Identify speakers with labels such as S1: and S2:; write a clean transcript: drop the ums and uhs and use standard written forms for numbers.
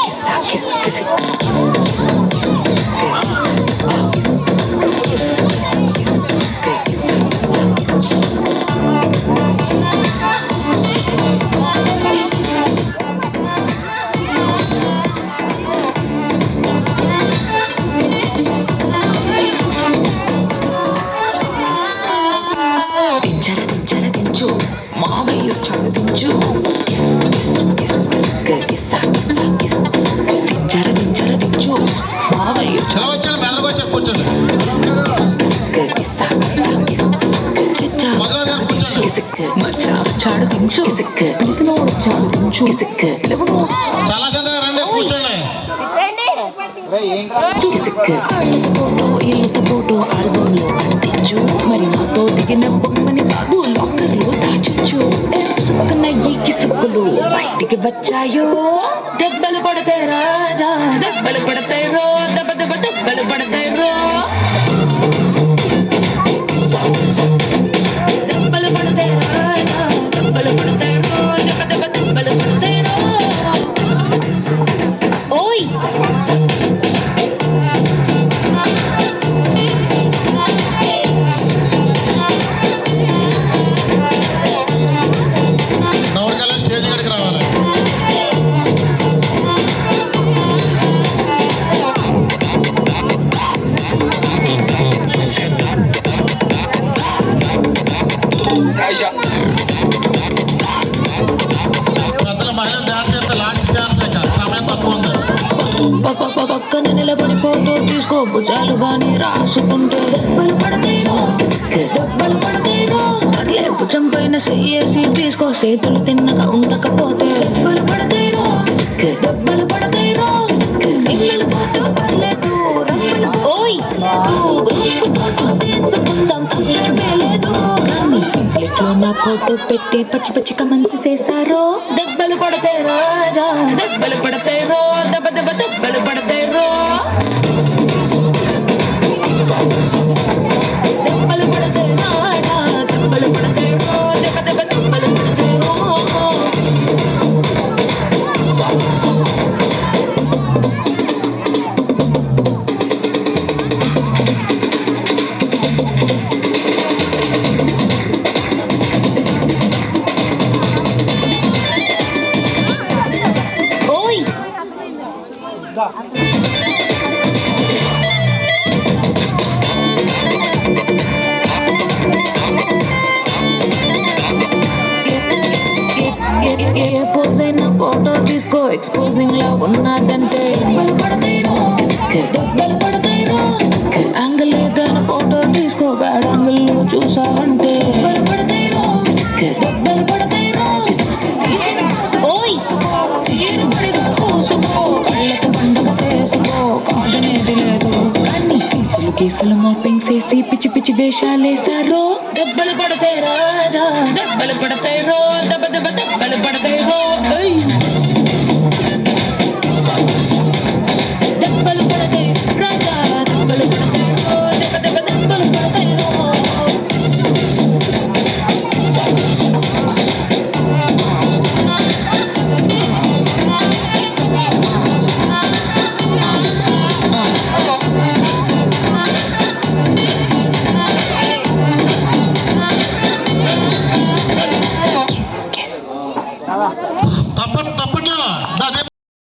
S1: మామయ్య చదివించు దించు మావయ్య
S2: కూర్చోండి
S1: చాడు దించు పిలిసినోడు చాడు దించు
S2: చాలా రండి కూర్చోండి
S1: ఇళ్ళతో ఫోటో ఆల్బమ్ లో అంటించు మరి నాతో దిగిన బొమ్మని బాబు లాకర్ లో దాచొచ్చు సుక్కన ఈ కిసుక్కులు బయటికి వచ్చాయో దెబ్బలు పడతాయి రాజా దెబ్బలు పడతాయి రో దెబ్బ దెబ్బ దెబ్బలు పడతాయి రో దెబ్బలు పడతాయి రాజా దెబ్బలు పడతాయి రో దెబ్బ దెబ్బ దెబ్బలు పడతాయి రో ఓయ్
S2: స్టేజ్ కాడికి రావాలి. పెద్దల మహిళలు డాన్స్ చేస్తే లాంచ్ ఛాన్స్ సమయం తక్కువ ఉంది.
S1: పక్కన నిలబడి ఫోటో తీసుకో భుజాలు గాని రాసుకుంటే దెబ్బలు పడతాయిరో సర్లే భుజం పైన చెయ్యేసి తీసుకో చేతులు తిన్నగా ఉండకపోతే దెబ్బలు పడతాయిరో సింగిల్ ఫోటో పర్లేదు ఓయ్ తీసుకుందాం లేదు కానీ ఇంట్లో నా ఫోటో పెట్టి పచ్చి పచ్చి కమెంట్స్ చేశారో దెబ్బలు పడతాయి రాజా దెబ్బలు పడతాయి రో దెబ్బ దెబ్బ దెబ్బలు పడతాయి రో దెబ్బలు పడతాయి రాజా దెబ్బలు పడతాయి రో దెబ్బ దెబ్బ దెబ్బలు పడతాయి రో ఓయ్ ఏ పోజైనా ఫోటో తీసుకో ఎక్స్పోజింగ్ లా ఉన్నదంటే దెబ్బలు పడతాయిరో యాంగిల్ ఏదైనా ఫోటో తీసుకో బ్యాడ్ యాంగిల్ లో చూసావంటే దెబ్బలు పడతాయిరో ఓయ్ చూసుకో కళ్ళకు పండుగ చేసుకో కాదనేది లేదు కానీ కేసులు మోపింగ్ చేసి పిచ్చి పిచ్చి వేషాలేసారో దెబ్బలు పడతాయి రాజా దెబ్బలు పడతాయి రో దెబ్బ దెబ్బ దెబ్బలు పడతాయి రో దెబ్బలు పడతాయి రాజా దెబ్బలు పడతాయి రో దెబ్బ దెబ్బ దెబ్బలు పడతాయి రో